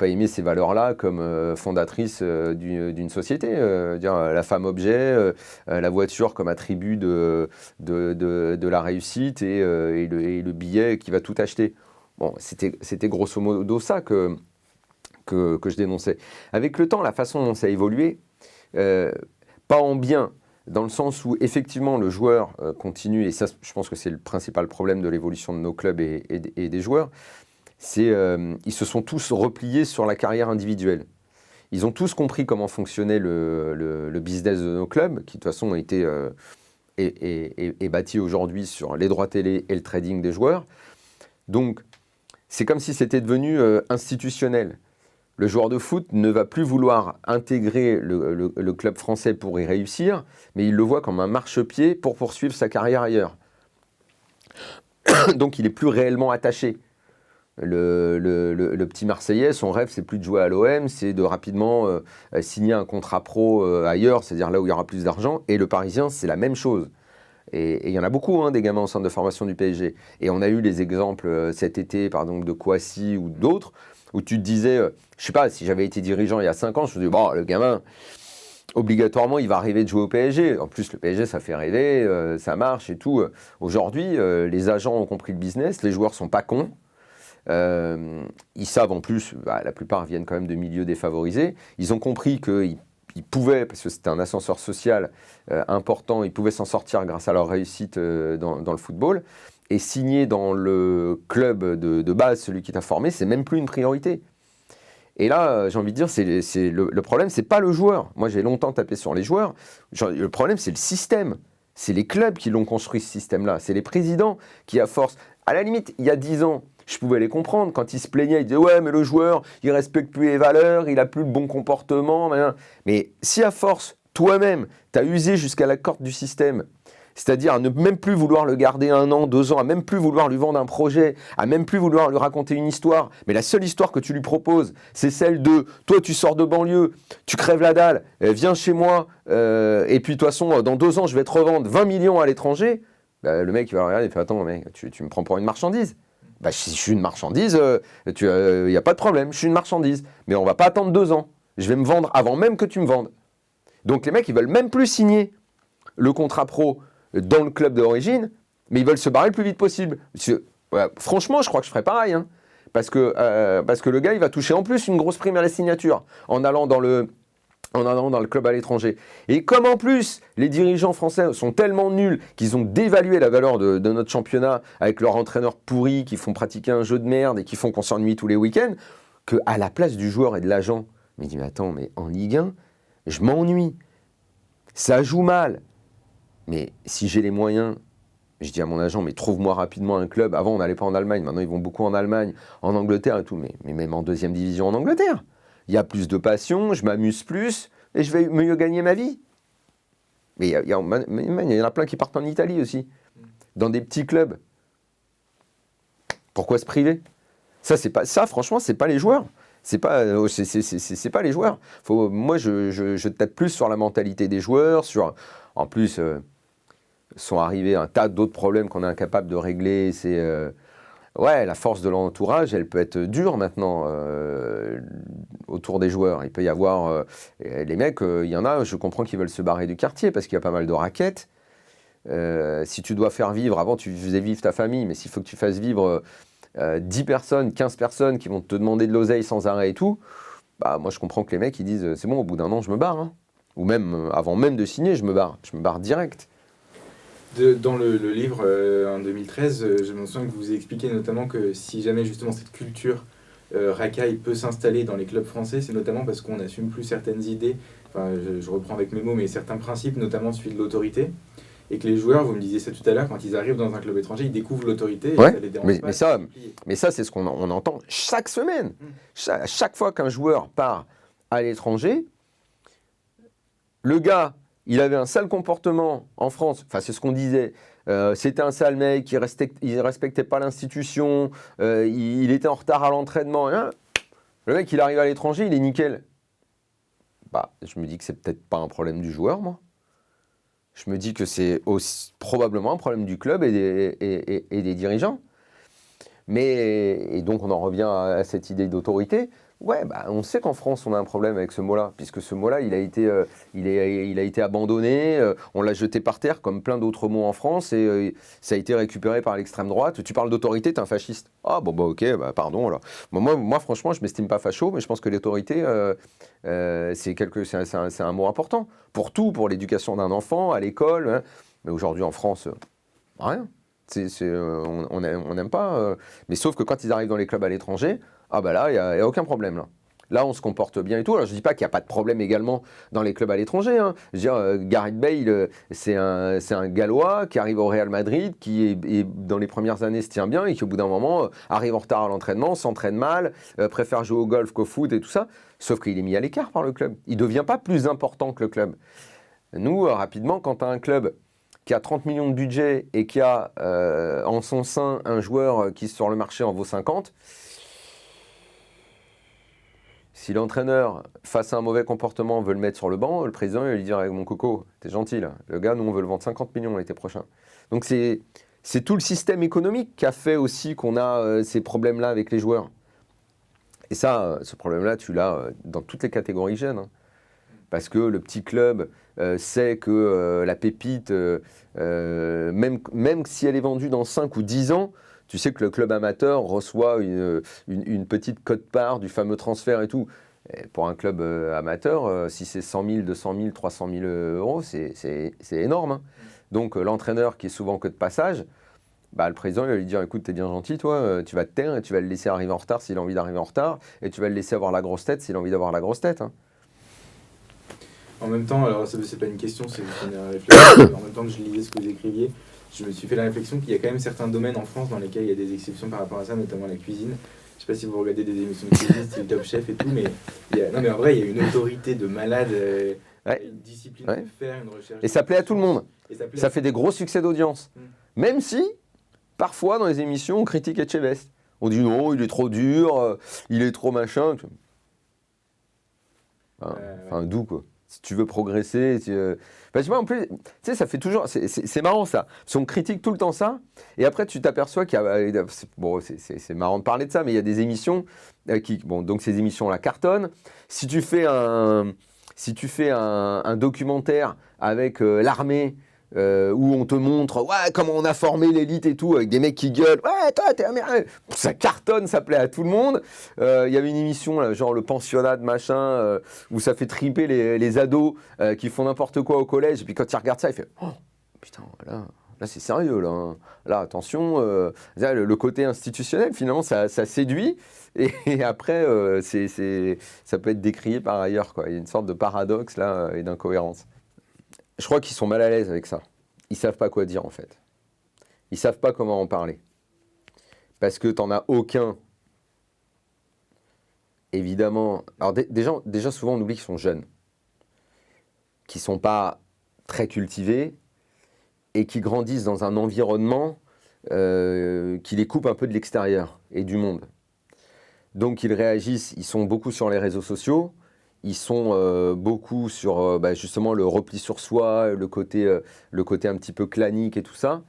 aimer ces valeurs-là comme fondatrice d'une société. Dire la femme objet, la voiture comme attribut de la réussite et le billet qui va tout acheter. Bon, c'était grosso modo ça que je dénonçais. Avec le temps, la façon dont ça a évolué, pas en bien, dans le sens où effectivement le joueur continue, et ça je pense que c'est le principal problème de l'évolution de nos clubs et des joueurs, ils se sont tous repliés sur la carrière individuelle. Ils ont tous compris comment fonctionnait le business de nos clubs, qui de toute façon est bâti aujourd'hui sur les droits télé et le trading des joueurs. Donc, c'est comme si c'était devenu institutionnel. Le joueur de foot ne va plus vouloir intégrer le club français pour y réussir, mais il le voit comme un marchepied pour poursuivre sa carrière ailleurs. Donc, il n'est plus réellement attaché. Le petit Marseillais, son rêve, c'est plus de jouer à l'OM, c'est de rapidement signer un contrat pro ailleurs, c'est-à-dire là où il y aura plus d'argent. Et le Parisien, c'est la même chose. Et il y en a beaucoup, des gamins au centre de formation du PSG. Et on a eu les exemples cet été, par exemple, de Kouassi ou d'autres, où tu te disais, je sais pas, si j'avais été dirigeant il y a 5 ans, je me disais, bon, le gamin, obligatoirement, il va rêver de jouer au PSG. En plus, le PSG, ça fait rêver, ça marche et tout. Aujourd'hui, les agents ont compris le business, les joueurs sont pas cons. Ils savent en plus, la plupart viennent quand même de milieux défavorisés, ils ont compris qu'ils pouvaient, parce que c'était un ascenseur social important, ils pouvaient s'en sortir grâce à leur réussite dans le football, et signer dans le club de base, celui qui t'a formé, c'est même plus une priorité. Et là, j'ai envie de dire, le problème, c'est pas le joueur. Moi, j'ai longtemps tapé sur les joueurs. Le problème, c'est le système. C'est les clubs qui l'ont construit, ce système-là. C'est les présidents qui, à force... À la limite, il y a 10 ans, je pouvais les comprendre. Quand ils se plaignaient, ils disaient « Ouais, mais le joueur, il respecte plus les valeurs, il a plus le bon comportement. » Mais si à force, toi-même, tu as usé jusqu'à la corde du système, c'est-à-dire à ne même plus vouloir le garder 1 an, 2 ans, à même plus vouloir lui vendre un projet, à même plus vouloir lui raconter une histoire, mais la seule histoire que tu lui proposes, c'est celle de « Toi, tu sors de banlieue, tu crèves la dalle, viens chez moi, et puis de toute façon, dans 2 ans, je vais te revendre 20 millions à l'étranger. » Le mec, il va regarder, il fait « Attends, mec, tu me prends pour une marchandise ?» Si je suis une marchandise, il n'y a pas de problème, je suis une marchandise. Mais on ne va pas attendre 2 ans. Je vais me vendre avant même que tu me vendes. Donc les mecs, ils veulent même plus signer le contrat pro dans le club d'origine, mais ils veulent se barrer le plus vite possible. Franchement, je crois que je ferais pareil. Parce que le gars, il va toucher en plus une grosse prime à la signature en allant dans le en allant dans le club à l'étranger. Et comme en plus, les dirigeants français sont tellement nuls qu'ils ont dévalué la valeur de notre championnat avec leurs entraîneurs pourris qui font pratiquer un jeu de merde et qui font qu'on s'ennuie tous les week-ends, qu'à la place du joueur et de l'agent, il me dit, mais attends, mais en Ligue 1, je m'ennuie. Ça joue mal. Mais si j'ai les moyens, je dis à mon agent, mais trouve-moi rapidement un club. Avant, on n'allait pas en Allemagne. Maintenant, ils vont beaucoup en Allemagne, en Angleterre et tout. Mais même en deuxième division en Angleterre. Il y a plus de passion, je m'amuse plus et je vais mieux gagner ma vie. Mais il y en a plein qui partent en Italie aussi, dans des petits clubs. Pourquoi se priver ? Ça, franchement, c'est pas les joueurs. C'est pas les joueurs. Moi, je tape plus sur la mentalité des joueurs. En plus, sont arrivés un tas d'autres problèmes qu'on est incapable de régler. La force de l'entourage, elle peut être dure maintenant autour des joueurs. Il peut y avoir les mecs, il y en a, je comprends qu'ils veulent se barrer du quartier parce qu'il y a pas mal de raquettes. Si tu dois faire vivre, avant tu faisais vivre ta famille, mais s'il faut que tu fasses vivre 10 personnes, 15 personnes qui vont te demander de l'oseille sans arrêt et tout, bah moi je comprends que les mecs ils disent c'est bon, au bout d'un an je me barre. Hein. Ou même avant même de signer, je me barre direct. Dans le livre en 2013, je me souviens que vous expliquez notamment que si jamais justement cette culture racaille peut s'installer dans les clubs français, c'est notamment parce qu'on n'assume plus certaines idées, enfin je reprends avec mes mots, mais certains principes, notamment celui de l'autorité, et que les joueurs, vous me disiez ça tout à l'heure, quand ils arrivent dans un club étranger, ils découvrent l'autorité et ça les dérange pas. Mais ça, c'est ce qu'on entend chaque semaine. Chaque fois qu'un joueur part à l'étranger, le gars, il avait un sale comportement en France, enfin c'est ce qu'on disait, c'était un sale mec, il respectait pas l'institution, il était en retard à l'entraînement, hein. Le mec il arrive à l'étranger, il est nickel. Bah, je me dis que c'est peut-être pas un problème du joueur, moi. Je me dis que c'est probablement un problème du club et des dirigeants. Et donc on en revient à cette idée d'autorité. Ouais, bah, on sait qu'en France, on a un problème avec ce mot-là, puisque ce mot-là, il a été abandonné, on l'a jeté par terre, comme plein d'autres mots en France, et ça a été récupéré par l'extrême droite. Tu parles d'autorité, t'es un fasciste. Ah, bon, bah, ok, bah, pardon, alors. Bon, moi, franchement, je m'estime pas facho, mais je pense que l'autorité, c'est un mot important. Pour tout, pour l'éducation d'un enfant, à l'école, hein. Mais aujourd'hui, en France, rien. On n'aime pas. Mais sauf que quand ils arrivent dans les clubs à l'étranger, ah bah là, il n'y a aucun problème. Là, on se comporte bien et tout. Alors, je ne dis pas qu'il n'y a pas de problème également dans les clubs à l'étranger. Hein. Je veux dire, Gareth Bale, c'est un Gallois qui arrive au Real Madrid, qui dans les premières années se tient bien et qui, au bout d'un moment, arrive en retard à l'entraînement, s'entraîne mal, préfère jouer au golf qu'au foot et tout ça. Sauf qu'il est mis à l'écart par le club. Il ne devient pas plus important que le club. Nous, rapidement, quand tu as un club qui a 30 millions de budget et qui a en son sein un joueur qui, sur le marché, en vaut 50, si l'entraîneur, face à un mauvais comportement, veut le mettre sur le banc, le président il va lui dire mon coco, t'es gentil là, le gars, nous on veut le vendre 50 millions l'été prochain. Donc c'est tout le système économique qui a fait aussi qu'on a ces problèmes-là avec les joueurs. Et ça, ce problème-là, tu l'as dans toutes les catégories jeunes. Hein. Parce que le petit club sait que la pépite, même si elle est vendue dans 5 ou 10 ans, tu sais que le club amateur reçoit une petite quote-part du fameux transfert et tout. Et pour un club amateur, si c'est 100 000, 200 000, 300 000 euros, c'est énorme. Hein. Donc l'entraîneur qui est souvent que de passage, bah, le président il va lui dire écoute, t'es bien gentil, toi, tu vas te taire et tu vas le laisser arriver en retard s'il a envie d'arriver en retard, et tu vas le laisser avoir la grosse tête s'il a envie d'avoir la grosse tête. Hein. En même temps, alors c'est pas une question, c'est une réflexion. En même temps que je lisais ce que vous écriviez, je me suis fait la réflexion qu'il y a quand même certains domaines en France dans lesquels il y a des exceptions par rapport à ça, notamment la cuisine. Je sais pas si vous regardez des émissions de cuisine, style Top Chef et tout, mais mais en vrai, il y a une autorité de malade, une discipline de faire, une recherche. Et ça plaît à tout le monde. Ça fait des gros succès d'audience. Même si, parfois, dans les émissions, on critique Etchebest. On dit non, il est trop dur, il est trop machin. Enfin, d'où quoi. Si tu veux progresser, tu vois, en plus, tu sais, ça fait toujours, c'est marrant ça. Si on critique tout le temps ça, et après tu t'aperçois qu'il y a, bon, c'est marrant de parler de ça, mais il y a des émissions donc ces émissions-là cartonnent. Si tu fais un documentaire avec l'armée où on te montre ouais, comment on a formé l'élite et tout, avec des mecs qui gueulent « Ouais, toi, t'es américain !» Ça cartonne, ça plaît à tout le monde. Il y avait une émission, là, genre le pensionnat de machin, où ça fait triper les ados qui font n'importe quoi au collège. Et puis quand ils regardent ça, ils font « Oh, putain, là c'est sérieux, là. Hein. Là, attention, le côté institutionnel, finalement, ça séduit. Et après, ça peut être décrié par ailleurs, quoi. Il y a une sorte de paradoxe, là, et d'incohérence. Je crois qu'ils sont mal à l'aise avec ça. Ils savent pas quoi dire, en fait. Ils savent pas comment en parler. Parce que t'en as aucun. Évidemment. Alors, déjà, souvent, on oublie qu'ils sont jeunes. Qu'ils sont pas très cultivés et qui grandissent dans un environnement qui les coupe un peu de l'extérieur et du monde. Donc ils réagissent, ils sont beaucoup sur les réseaux sociaux, ils sont beaucoup sur justement le repli sur soi, le côté un petit peu clanique et tout ça.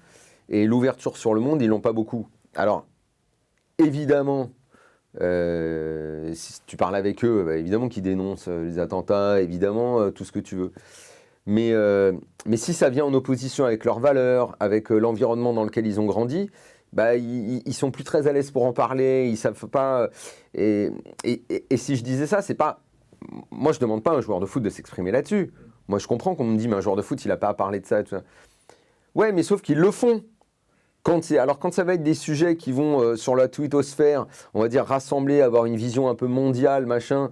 Et l'ouverture sur le monde, ils l'ont pas beaucoup. Alors, évidemment, si tu parles avec eux, évidemment qu'ils dénoncent les attentats, évidemment tout ce que tu veux. Mais si ça vient en opposition avec leurs valeurs, avec l'environnement dans lequel ils ont grandi, ils sont plus très à l'aise pour en parler, ils savent pas. Et si je disais ça, c'est pas. Moi, je demande pas à un joueur de foot de s'exprimer là-dessus. Moi, je comprends qu'on me dit, mais un joueur de foot, il a pas à parler de ça et tout ça. Ouais, mais sauf qu'ils le font. Quand ça va être des sujets qui vont sur la twittosphère, on va dire rassembler, avoir une vision un peu mondiale, machin.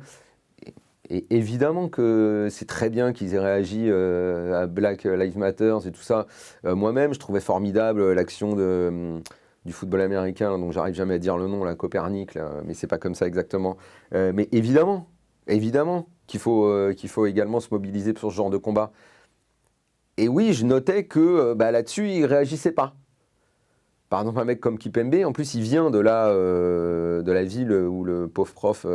Et évidemment que c'est très bien qu'ils aient réagi à Black Lives Matter et tout ça. Moi-même, je trouvais formidable l'action du football américain, dont j'arrive jamais à dire le nom, la Copernic, là, mais c'est pas comme ça exactement. Mais évidemment qu'il faut également se mobiliser pour ce genre de combat. Et oui, je notais que là-dessus, ils réagissaient pas. Par exemple, un mec comme Kipembe, en plus, il vient de la ville où le pauvre prof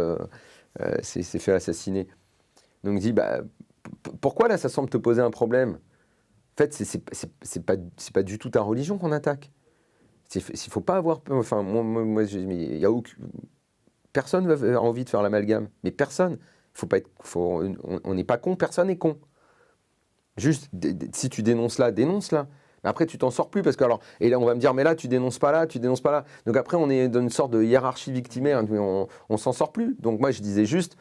s'est fait assassiner. Donc, il dit, pourquoi là, ça semble te poser un problème ? En fait, c'est pas du tout ta religion qu'on attaque. Il faut pas avoir peur. Enfin, moi il y a personne n'a envie de faire l'amalgame. Mais personne. On n'est pas con, personne n'est con. Juste, si tu dénonces là, dénonce-là. Mais après, tu t'en sors plus parce que et là, on va me dire, mais là, tu dénonces pas là, tu dénonces pas là. Donc après, on est dans une sorte de hiérarchie victimaire, on s'en sort plus. Donc moi, je disais juste,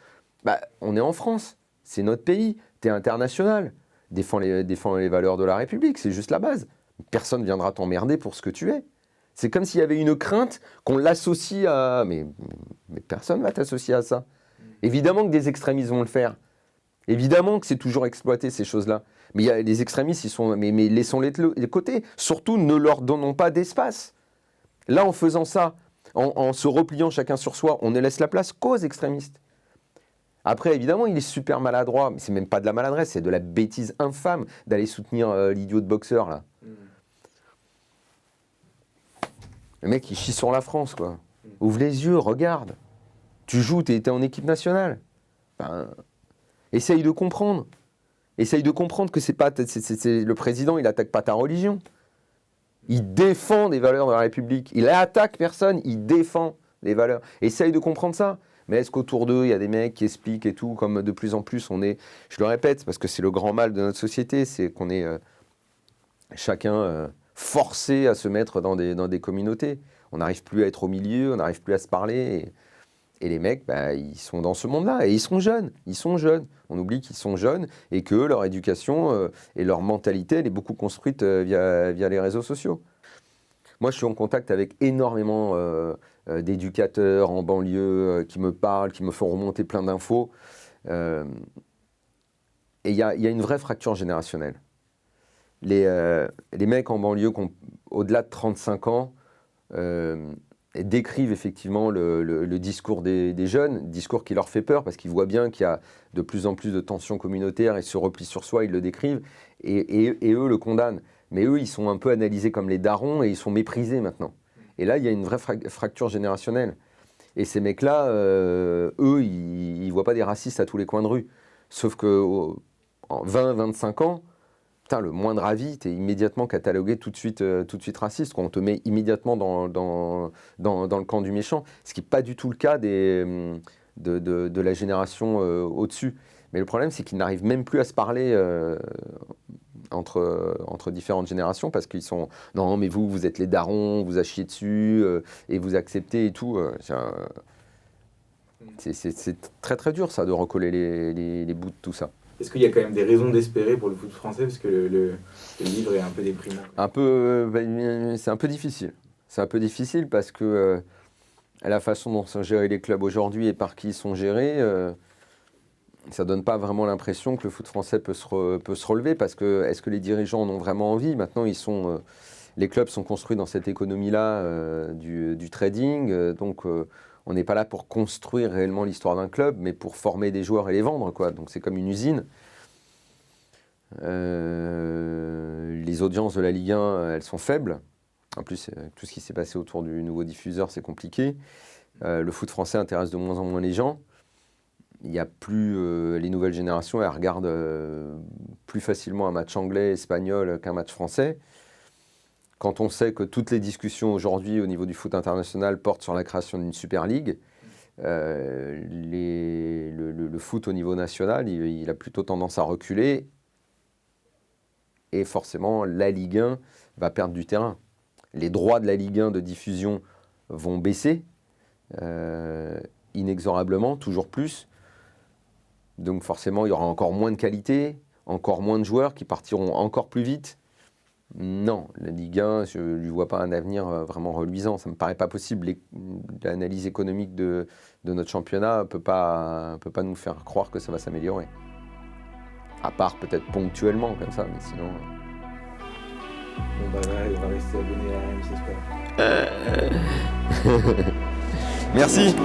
on est en France, c'est notre pays, t'es international, défends les valeurs de la République, c'est juste la base. Personne viendra t'emmerder pour ce que tu es. C'est comme s'il y avait une crainte qu'on l'associe à, mais personne va t'associer à ça. Évidemment que des extrémistes vont le faire. Évidemment que c'est toujours exploité ces choses-là. Mais il y a les extrémistes, mais laissons-les de côté. Surtout, ne leur donnons pas d'espace. Là, en faisant ça, en se repliant chacun sur soi, on ne laisse la place qu'aux extrémistes. Après, évidemment, il est super maladroit, mais c'est même pas de la maladresse, c'est de la bêtise infâme d'aller soutenir l'idiot de boxeur, là. Le mec, il chie sur la France, quoi. Ouvre les yeux, regarde. Tu joues, t'es en équipe nationale. Essaye de comprendre. Essaye de comprendre que c'est le président, il attaque pas ta religion. Il défend des valeurs de la République. Il attaque personne, il défend les valeurs. Essaye de comprendre ça. Mais est-ce qu'autour d'eux, il y a des mecs qui expliquent et tout, comme de plus en plus on est, je le répète, parce que c'est le grand mal de notre société, c'est qu'on est chacun forcé à se mettre dans des communautés. On n'arrive plus à être au milieu, on n'arrive plus à se parler. Et les mecs, ils sont dans ce monde-là. Et ils sont jeunes. On oublie qu'ils sont jeunes et que leur éducation et leur mentalité, elle est beaucoup construite via les réseaux sociaux. Moi, je suis en contact avec énormément d'éducateurs en banlieue qui me parlent, qui me font remonter plein d'infos. Et il y a une vraie fracture générationnelle. Les mecs en banlieue qui ont au-delà de 35 ans décrivent effectivement le discours des jeunes, discours qui leur fait peur parce qu'ils voient bien qu'il y a de plus en plus de tensions communautaires et ce repli sur soi, ils le décrivent et eux le condamnent. Mais eux, ils sont un peu analysés comme les darons et ils sont méprisés maintenant. Et là, il y a une vraie fracture générationnelle. Et ces mecs-là, eux, ils voient pas des racistes à tous les coins de rue. Sauf que en 20-25 ans, putain, le moindre avis, tu es immédiatement catalogué tout de suite raciste. On te met immédiatement dans le camp du méchant. Ce qui n'est pas du tout le cas de la génération au-dessus. Mais le problème, c'est qu'ils n'arrivent même plus à se parler entre différentes générations parce qu'ils sont « Non, mais vous êtes les darons, vous achetez dessus et vous acceptez et tout. » C'est très très dur ça de recoller les bouts de tout ça. Est-ce qu'il y a quand même des raisons d'espérer pour le foot français parce que le livre est un peu déprimant? C'est un peu difficile. C'est un peu difficile parce que la façon dont sont gérés les clubs aujourd'hui et par qui ils sont gérés, ça donne pas vraiment l'impression que le foot français peut se relever parce que est-ce que les dirigeants en ont vraiment envie? Maintenant, les clubs sont construits dans cette économie-là du trading, donc on n'est pas là pour construire réellement l'histoire d'un club, mais pour former des joueurs et les vendre, quoi. Donc c'est comme une usine. Les audiences de la Ligue 1, elles sont faibles. En plus, tout ce qui s'est passé autour du nouveau diffuseur, c'est compliqué. Le foot français intéresse de moins en moins les gens. Il n'y a plus les nouvelles générations, elles regardent plus facilement un match anglais, espagnol qu'un match français. Quand on sait que toutes les discussions aujourd'hui au niveau du foot international portent sur la création d'une Super League, le foot au niveau national, il a plutôt tendance à reculer. Et forcément, la Ligue 1 va perdre du terrain. Les droits de la Ligue 1 de diffusion vont baisser, inexorablement, toujours plus. Donc forcément, il y aura encore moins de qualité, encore moins de joueurs qui partiront encore plus vite. Non, la Ligue 1, je ne lui vois pas un avenir vraiment reluisant. Ça ne me paraît pas possible. L'analyse économique de notre championnat ne peut pas nous faire croire que ça va s'améliorer. À part peut-être ponctuellement comme ça, mais sinon... Bon bah là, on va rester abonné à RMC Sport. Merci.